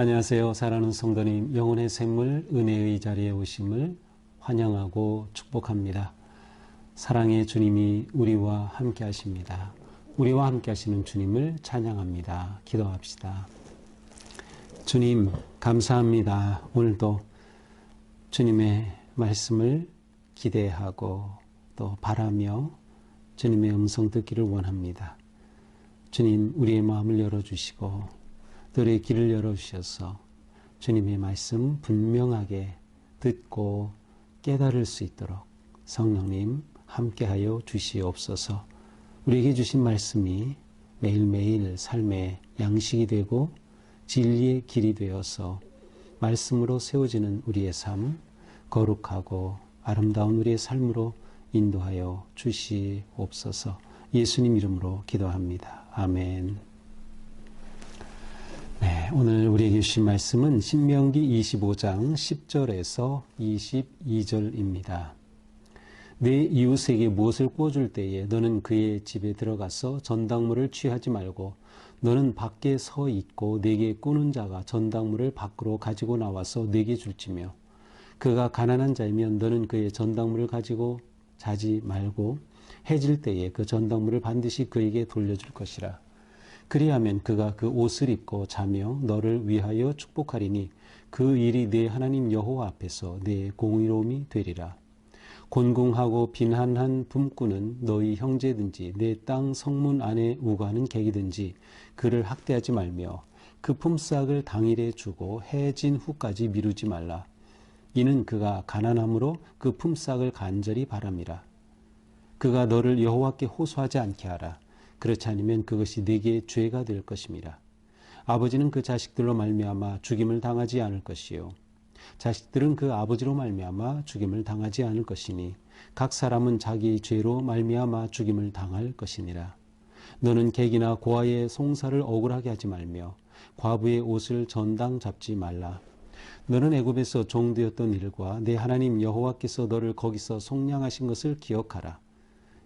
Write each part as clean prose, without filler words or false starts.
안녕하세요. 사랑하는 성도님, 영혼의 샘물 은혜의 자리에 오심을 환영하고 축복합니다. 사랑의 주님이 우리와 함께 하십니다. 우리와 함께 하시는 주님을 찬양합니다. 기도합시다. 주님, 감사합니다. 오늘도 주님의 말씀을 기대하고 또 바라며 주님의 음성 듣기를 원합니다. 주님, 우리의 마음을 열어주시고 너의 길을 열어주셔서 주님의 말씀 분명하게 듣고 깨달을 수 있도록 성령님 함께하여 주시옵소서. 우리에게 주신 말씀이 매일매일 삶의 양식이 되고 진리의 길이 되어서 말씀으로 세워지는 우리의 삶, 거룩하고 아름다운 우리의 삶으로 인도하여 주시옵소서. 예수님 이름으로 기도합니다. 아멘. 네, 오늘 우리에게 주신 말씀은 신명기 25장 10절에서 22절입니다. 내 이웃에게 무엇을 구워줄 때에 너는 그의 집에 들어가서 전당물을 취하지 말고 너는 밖에 서 있고 내게 꾸는 자가 전당물을 밖으로 가지고 나와서 내게 줄지며 그가 가난한 자이면 너는 그의 전당물을 가지고 자지 말고 해질 때에 그 전당물을 반드시 그에게 돌려줄 것이라. 그리하면 그가 그 옷을 입고 자며 너를 위하여 축복하리니 그 일이 내 하나님 여호와 앞에서 내 공의로움이 되리라. 곤궁하고 빈한한 품꾼은 너희 형제든지 내 땅 성문 안에 우거하는 객이든지 그를 학대하지 말며 그 품삯을 당일에 주고 해진 후까지 미루지 말라. 이는 그가 가난함으로 그 품삯을 간절히 바람이라. 그가 너를 여호와께 호소하지 않게 하라. 그렇지 않으면 그것이 네게 죄가 될 것임이라. 아버지는 그 자식들로 말미암아 죽임을 당하지 않을 것이요 자식들은 그 아버지로 말미암아 죽임을 당하지 않을 것이니 각 사람은 자기 죄로 말미암아 죽임을 당할 것이니라. 너는 객이나 고아의 송사를 억울하게 하지 말며 과부의 옷을 전당 잡지 말라. 너는 애굽에서 종되었던 일과 내 하나님 여호와께서 너를 거기서 속량하신 것을 기억하라.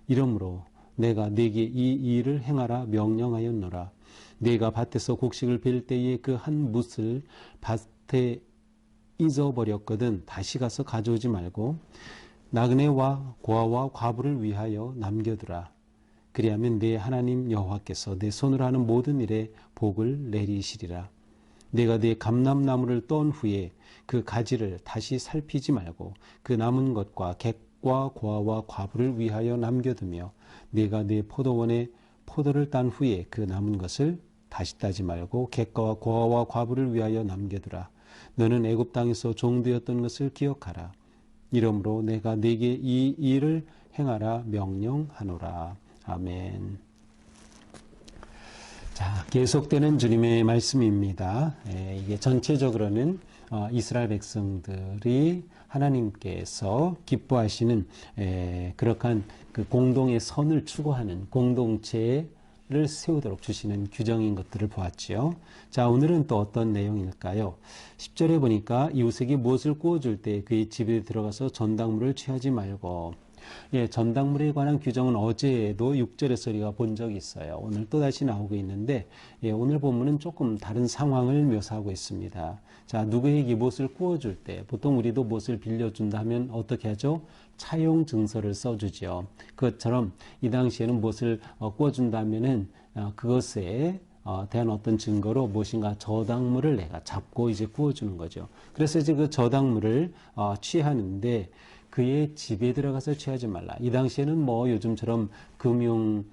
이러므로 내가 네게 이 일을 행하라 명령하였노라. 네가 밭에서 곡식을 벨 때에 그 한 뭇을 밭에 잊어버렸거든 다시 가서 가져오지 말고 나그네와 고아와 과부를 위하여 남겨두라. 그리하면 네 하나님 여호와께서 내 손으로 하는 모든 일에 복을 내리시리라. 내가 네 감람나무를 떤 후에 그 가지를 다시 살피지 말고 그 남은 것과 객과 고아와 과부를 위하여 남겨두며 네가 네 포도원에 포도를 딴 후에 그 남은 것을 다시 따지 말고 객과 고아와 과부를 위하여 남겨두라. 너는 애굽 땅에서 종되었던 것을 기억하라. 이러므로 내가 네게 이 일을 행하라 명령하노라. 아멘. 자, 계속되는 주님의 말씀입니다. 이게 전체적으로는 이스라엘 백성들이 하나님께서 기뻐하시는 그러한 그 공동의 선을 추구하는 공동체를 세우도록 주시는 규정인 것들을 보았지요. 자, 오늘은 또 어떤 내용일까요? 10절에 보니까 이웃에게 무엇을 구워줄 때 그의 집에 들어가서 전당물을 취하지 말고, 전당물에 관한 규정은 어제에도 6절에서 우리가 본 적이 있어요. 오늘 또다시 나오고 있는데, 오늘 본문은 조금 다른 상황을 묘사하고 있습니다. 자, 누구에게 무엇을 구워줄 때, 보통 우리도 무엇을 빌려준다 하면 어떻게 하죠? 차용 증서를 써주죠. 그것처럼 이 당시에는 무엇을 구워준다면은 그것에 대한 어떤 증거로 무엇인가 저당물을 내가 잡고 이제 구워주는 거죠. 그래서 이제 그 저당물을 취하는데 그의 집에 들어가서 취하지 말라. 이 당시에는 뭐 요즘처럼 금융업이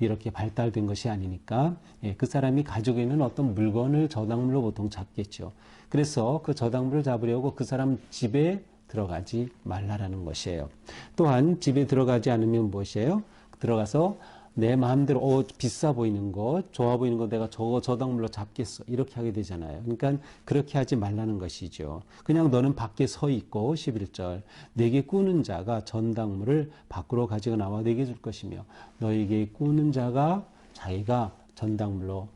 이렇게 발달된 것이 아니니까 그 사람이 가지고 있는 어떤 물건을 저당물로 보통 잡겠죠. 그래서 그 저당물을 잡으려고 그 사람 집에 들어가지 말라라는 것이에요. 또한 집에 들어가지 않으면 무엇이에요? 들어가서 내 마음대로 비싸 보이는 것, 좋아 보이는 것 내가 저거 저당물로 잡겠어. 이렇게 하게 되잖아요. 그러니까 그렇게 하지 말라는 것이죠. 그냥 너는 밖에 서 있고 11절 내게 꾸는 자가 전당물을 밖으로 가지고 나와 내게 줄 것이며 너에게 꾸는 자가 자기가 전당물로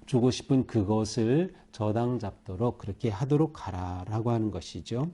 주고 싶은 그것을 저당 잡도록 그렇게 하도록 하라라고 하는 것이죠.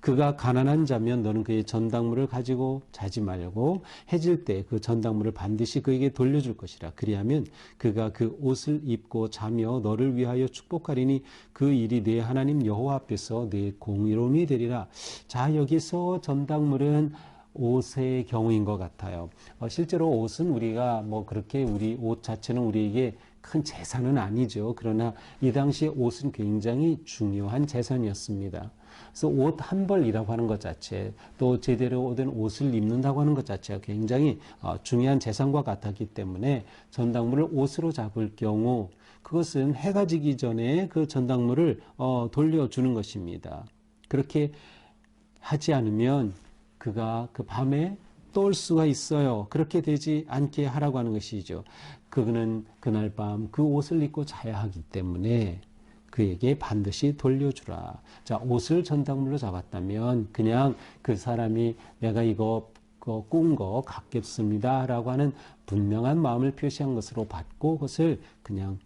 그가 가난한 자면 너는 그의 전당물을 가지고 자지 말고 해질 때 그 전당물을 반드시 그에게 돌려줄 것이라. 그리하면 그가 그 옷을 입고 자며 너를 위하여 축복하리니 그 일이 내 하나님 여호와 앞에서 내 공의로움이 되리라. 자, 여기서 전당물은 옷의 경우인 것 같아요. 실제로 옷은 우리가 뭐 그렇게 우리 옷 자체는 우리에게 큰 재산은 아니죠. 그러나 이 당시에 옷은 굉장히 중요한 재산이었습니다. 그래서 옷 한 벌이라고 하는 것 자체, 또 제대로 된 옷을 입는다고 하는 것 자체가 굉장히 중요한 재산과 같았기 때문에 전당물을 옷으로 잡을 경우 그것은 해가 지기 전에 그 전당물을 돌려주는 것입니다. 그렇게 하지 않으면 그가 그 밤에 또 올 수가 있어요. 그렇게 되지 않게 하라고 하는 것이죠. 그는 그날 밤 그 옷을 입고 자야 하기 때문에 그에게 반드시 돌려주라. 자, 옷을 전당물로 잡았다면 그냥 그 사람이 내가 이거 꾼 거 갚겠습니다 라고 하는 분명한 마음을 표시한 것으로 받고 그것을 그냥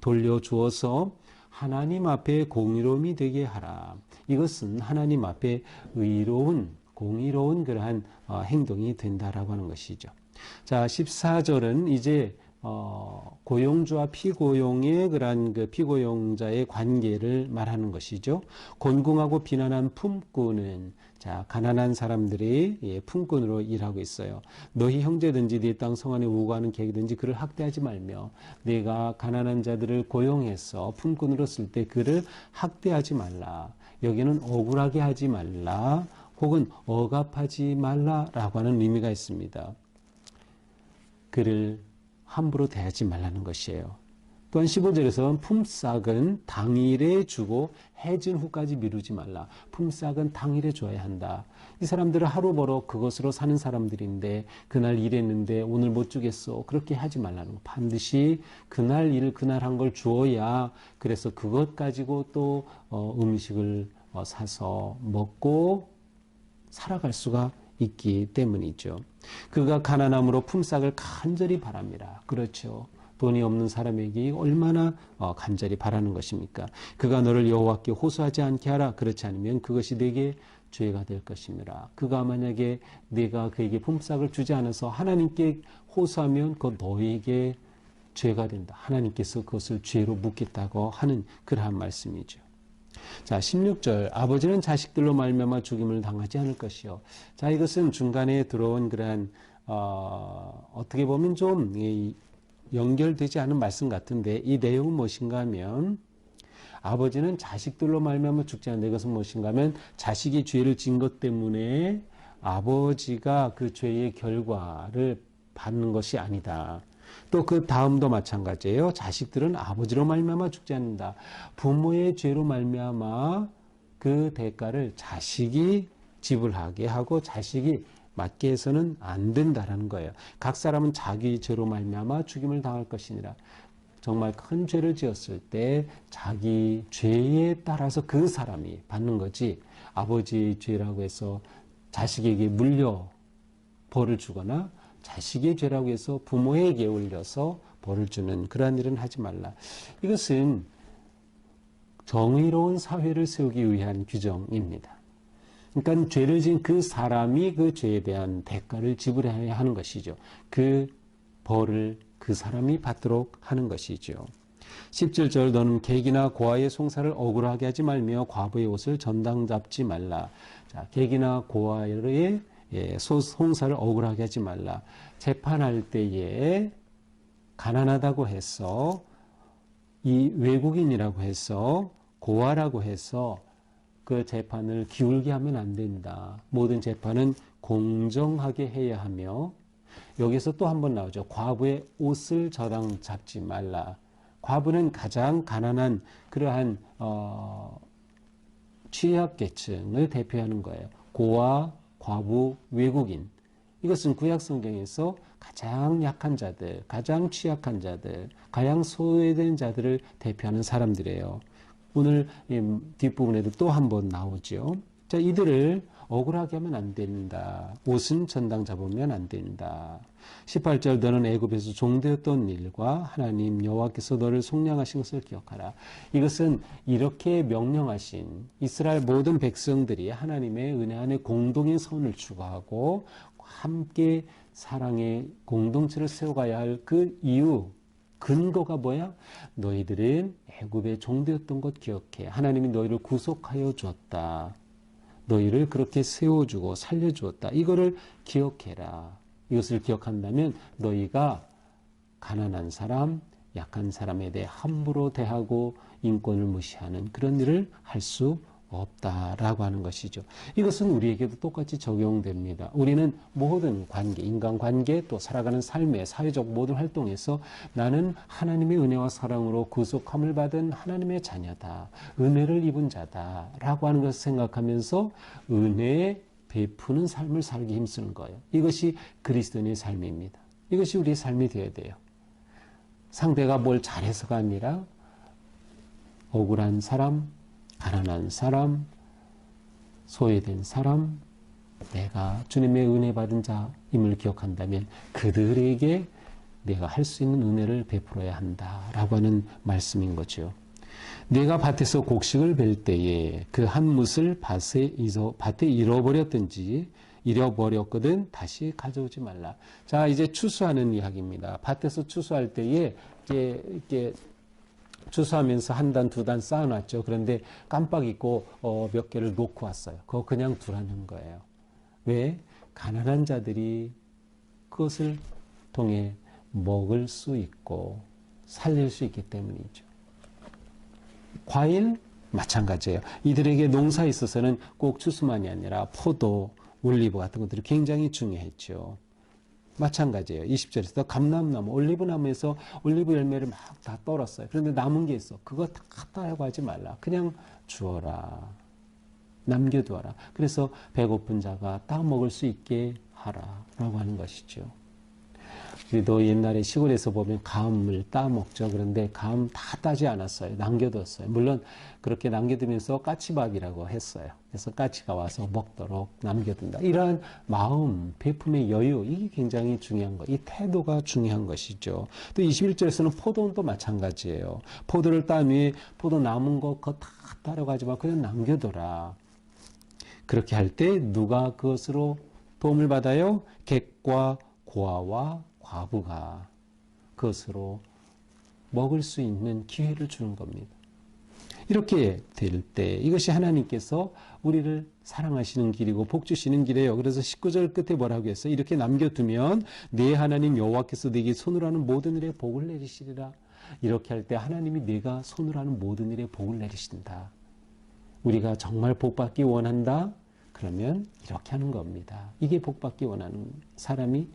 돌려주어서 하나님 앞에 공의로움이 되게 하라. 이것은 하나님 앞에 의로운 공의로운 그러한 행동이 된다라고 하는 것이죠. 자, 14절은 이제 고용주와 피고용의 그러한 그 피고용자의 관계를 말하는 것이죠. 곤궁하고 비난한 품꾼은 자, 가난한 사람들이 품꾼으로 일하고 있어요. 너희 형제든지 네 땅 성안에 우고하는 객이든지 그를 학대하지 말며 네가 가난한 자들을 고용해서 품꾼으로 쓸 때 그를 학대하지 말라. 여기는 억울하게 하지 말라. 혹은 억압하지 말라라고 하는 의미가 있습니다. 그를 함부로 대하지 말라는 것이에요. 또한 15절에서는 품삯은 당일에 주고 해진 후까지 미루지 말라. 품삯은 당일에 줘야 한다. 이 사람들은 하루 벌어 그것으로 사는 사람들인데 그날 일했는데 오늘 못 주겠어. 그렇게 하지 말라는 거. 반드시 그날 일 그날 한 걸 주어야 그래서 그것 가지고 또 음식을 사서 먹고 살아갈 수가 있기 때문이죠. 그가 가난함으로 품삯을 간절히 바랍니다. 그렇죠. 돈이 없는 사람에게 얼마나 간절히 바라는 것입니까? 그가 너를 여호와께 호소하지 않게 하라. 그렇지 않으면 그것이 내게 죄가 될 것입니다. 그가 만약에 네가 그에게 품삯을 주지 않아서 하나님께 호소하면 그것 너에게 죄가 된다. 하나님께서 그것을 죄로 묻겠다고 하는 그러한 말씀이죠. 자, 16절 아버지는 자식들로 말미암아 죽임을 당하지 않을 것이요. 자, 이것은 중간에 들어온 그러한 어떻게 보면 좀 연결되지 않은 말씀 같은데 이 내용은 무엇인가 하면 아버지는 자식들로 말미암아 죽지 않는다. 이것은 무엇인가 하면 자식이 죄를 지은 것 때문에 아버지가 그 죄의 결과를 받는 것이 아니다. 또 그 다음도 마찬가지예요. 자식들은 아버지로 말미암아 죽지 않는다. 부모의 죄로 말미암아 그 대가를 자식이 지불하게 하고 자식이 맞게 해서는 안 된다라는 거예요. 각 사람은 자기 죄로 말미암아 죽임을 당할 것이니라. 정말 큰 죄를 지었을 때 자기 죄에 따라서 그 사람이 받는 거지 아버지의 죄라고 해서 자식에게 물려 벌을 주거나 자식의 죄라고 해서 부모에게 올려서 벌을 주는 그러한 일은 하지 말라. 이것은 정의로운 사회를 세우기 위한 규정입니다. 그러니까 죄를 지은 그 사람이 그 죄에 대한 대가를 지불해야 하는 것이죠. 그 벌을 그 사람이 받도록 하는 것이죠. 17절 너는 객이나 고아의 송사를 억울하게 하지 말며 과부의 옷을 전당 잡지 말라. 자, 객이나 고아의 송사를 억울하게 하지 말라. 재판할 때에 가난하다고 해서 이 외국인이라고 해서 고아라고 해서 그 재판을 기울게 하면 안 된다. 모든 재판은 공정하게 해야 하며 여기서 또 한 번 나오죠. 과부의 옷을 저당 잡지 말라. 과부는 가장 가난한 그러한 취약계층을 대표하는 거예요. 고아, 과부, 외국인. 이것은 구약성경에서 가장 약한 자들, 가장 취약한 자들, 가장 소외된 자들을 대표하는 사람들이에요. 오늘 뒷부분에도 또 한 번 나오죠. 자, 이들을 억울하게 하면 안 된다. 옷은 전당 잡으면 안 된다. 18절 너는 애굽에서 종되었던 일과 하나님 여호와께서 너를 속량하신 것을 기억하라. 이것은 이렇게 명령하신 이스라엘 모든 백성들이 하나님의 은혜 안에 공동의 선을 추구하고 함께 사랑의 공동체를 세워가야 할 그 이유, 근거가 뭐야? 너희들은 애굽의 종되었던 것 기억해. 하나님이 너희를 구속하여 주었다. 너희를 그렇게 세워주고 살려주었다. 이거를 기억해라. 이것을 기억한다면 너희가 가난한 사람, 약한 사람에 대해 함부로 대하고 인권을 무시하는 그런 일을 할 수 없다라고 하는 것이죠. 이것은 우리에게도 똑같이 적용됩니다. 우리는 모든 관계, 인간관계 또 살아가는 삶의 사회적 모든 활동에서 나는 하나님의 은혜와 사랑으로 구속함을 받은 하나님의 자녀다. 은혜를 입은 자다. 라고 하는 것을 생각하면서 은혜에 베푸는 삶을 살기 힘쓰는 거예요. 이것이 그리스도인의 삶입니다. 이것이 우리의 삶이 되어야 돼요. 상대가 뭘 잘해서가 아니라 억울한 사람, 가난한 사람, 소외된 사람, 내가 주님의 은혜 받은 자임을 기억한다면 그들에게 내가 할 수 있는 은혜를 베풀어야 한다라고 하는 말씀인 거죠. 내가 밭에서 곡식을 벨 때에 그 한 뭇을 밭에 잃어버렸거든 다시 가져오지 말라. 자, 이제 추수하는 이야기입니다. 밭에서 추수할 때에 이렇게 추수하면서 한 단, 두 단 쌓아놨죠. 그런데 깜빡 잊고 몇 개를 놓고 왔어요. 그거 그냥 두라는 거예요. 왜? 가난한 자들이 그것을 통해 먹을 수 있고 살릴 수 있기 때문이죠. 과일 마찬가지예요. 이들에게 농사에 있어서는 꼭 추수만이 아니라 포도, 올리브 같은 것들이 굉장히 중요했죠. 마찬가지예요. 20절에서 감람나무, 올리브나무에서 올리브 열매를 막 다 떨었어요. 그런데 남은 게 있어. 그거 다 따라고 하지 말라. 그냥 주어라. 남겨두어라. 그래서 배고픈 자가 따 먹을 수 있게 하라라고 하는 것이죠. 우리도 옛날에 시골에서 보면 감을 따 먹죠. 그런데 감 다 따지 않았어요. 남겨뒀어요. 물론 그렇게 남겨두면서 까치밥이라고 했어요. 그래서 까치가 와서 먹도록 남겨둔다. 이러한 마음, 베품의 여유, 이게 굉장히 중요한 거. 이 태도가 중요한 것이죠. 또 21절에서는 포도는 마찬가지예요. 포도를 딴 후에 포도 남은 거 그거 다 따라가지 마. 그냥 남겨둬라. 그렇게 할 때 누가 그것으로 도움을 받아요? 객과 고아와 과부가 그것으로 먹을 수 있는 기회를 주는 겁니다. 이렇게 될 때 이것이 하나님께서 우리를 사랑하시는 길이고 복 주시는 길이에요. 그래서 19절 끝에 뭐라고 했어요? 이렇게 남겨두면 내 하나님 여호와께서 네게 손으로 하는 모든 일에 복을 내리시리라. 이렇게 할 때 하나님이 내가 손으로 하는 모든 일에 복을 내리신다. 우리가 정말 복받기 원한다? 그러면 이렇게 하는 겁니다. 이게 복받기 원하는 사람이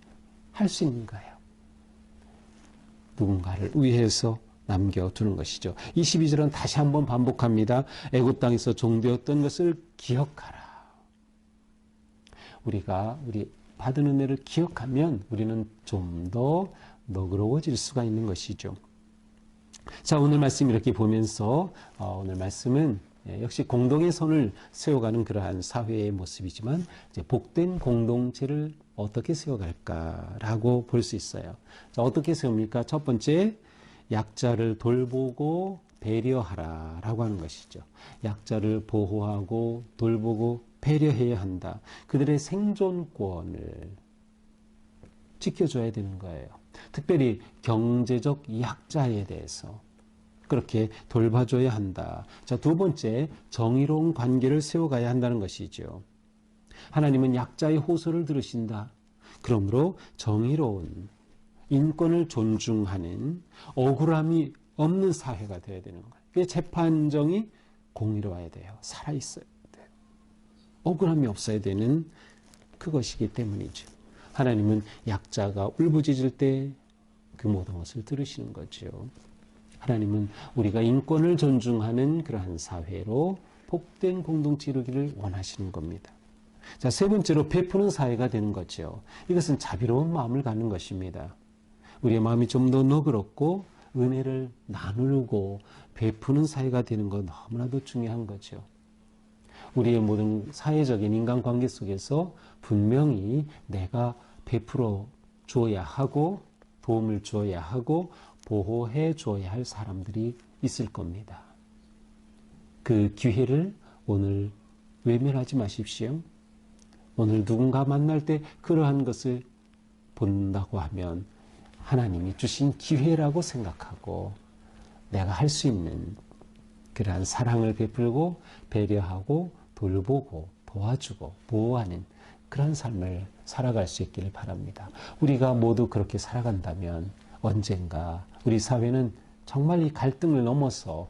할 수 있는 거예요. 누군가를 위해서 남겨두는 것이죠. 22절은 다시 한번 반복합니다. 애굽 땅에서 종되었던 것을 기억하라. 우리가 우리 받은 은혜를 기억하면 우리는 좀 더 너그러워질 수가 있는 것이죠. 자, 오늘 말씀 이렇게 보면서 오늘 말씀은 역시 공동의 선을 세워가는 그러한 사회의 모습이지만 이제 복된 공동체를 어떻게 세워갈까라고 볼 수 있어요. 자, 어떻게 세웁니까? 첫 번째, 약자를 돌보고 배려하라라고 하는 것이죠. 약자를 보호하고 돌보고 배려해야 한다. 그들의 생존권을 지켜줘야 되는 거예요. 특별히 경제적 약자에 대해서 그렇게 돌봐줘야 한다. 자, 두 번째, 정의로운 관계를 세워가야 한다는 것이죠. 하나님은 약자의 호소를 들으신다. 그러므로 정의로운 인권을 존중하는 억울함이 없는 사회가 되어야 되는 거예요. 그 재판정이 공의로워야 돼요. 살아있어야 돼요. 억울함이 없어야 되는 그것이기 때문이죠. 하나님은 약자가 울부짖을 때 그 모든 것을 들으시는 거죠. 하나님은 우리가 인권을 존중하는 그러한 사회로 복된 공동체 이루기를 원하시는 겁니다. 자, 세 번째로 베푸는 사회가 되는 거죠. 이것은 자비로운 마음을 갖는 것입니다. 우리의 마음이 좀 더 너그럽고 은혜를 나누고 베푸는 사회가 되는 건 너무나도 중요한 거죠. 우리의 모든 사회적인 인간관계 속에서 분명히 내가 베풀어 줘야 하고 도움을 줘야 하고 보호해 줘야 할 사람들이 있을 겁니다. 그 기회를 오늘 외면하지 마십시오. 오늘 누군가 만날 때 그러한 것을 본다고 하면 하나님이 주신 기회라고 생각하고 내가 할 수 있는 그러한 사랑을 베풀고 배려하고 돌보고 도와주고 보호하는 그런 삶을 살아갈 수 있기를 바랍니다. 우리가 모두 그렇게 살아간다면 언젠가 우리 사회는 정말 이 갈등을 넘어서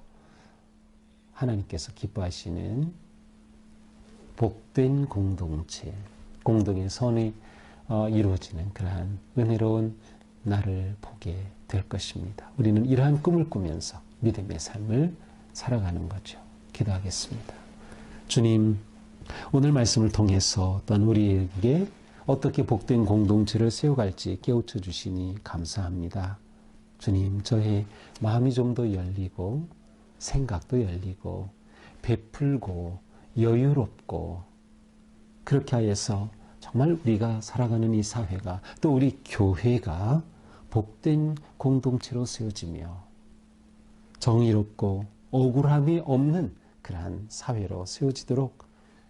하나님께서 기뻐하시는 복된 공동체, 공동의 선이 이루어지는 그러한 은혜로운 날을 보게 될 것입니다. 우리는 이러한 꿈을 꾸면서 믿음의 삶을 살아가는 거죠. 기도하겠습니다. 주님, 오늘 말씀을 통해서 또한 우리에게 어떻게 복된 공동체를 세워갈지 깨우쳐 주시니 감사합니다. 주님, 저의 마음이 좀 더 열리고 생각도 열리고 베풀고 여유롭고 그렇게 하여서 정말 우리가 살아가는 이 사회가 또 우리 교회가 복된 공동체로 세워지며 정의롭고 억울함이 없는 그러한 사회로 세워지도록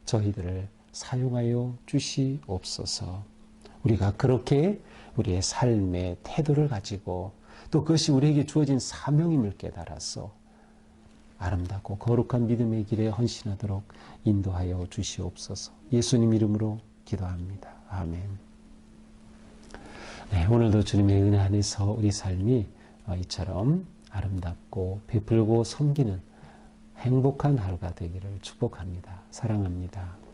저희들을 사용하여 주시옵소서. 우리가 그렇게 우리의 삶의 태도를 가지고 또 그것이 우리에게 주어진 사명임을 깨달아서 아름답고 거룩한 믿음의 길에 헌신하도록 인도하여 주시옵소서. 예수님 이름으로 기도합니다. 아멘. 네, 오늘도 주님의 은혜 안에서 우리 삶이 이처럼 아름답고 베풀고 섬기는 행복한 하루가 되기를 축복합니다. 사랑합니다.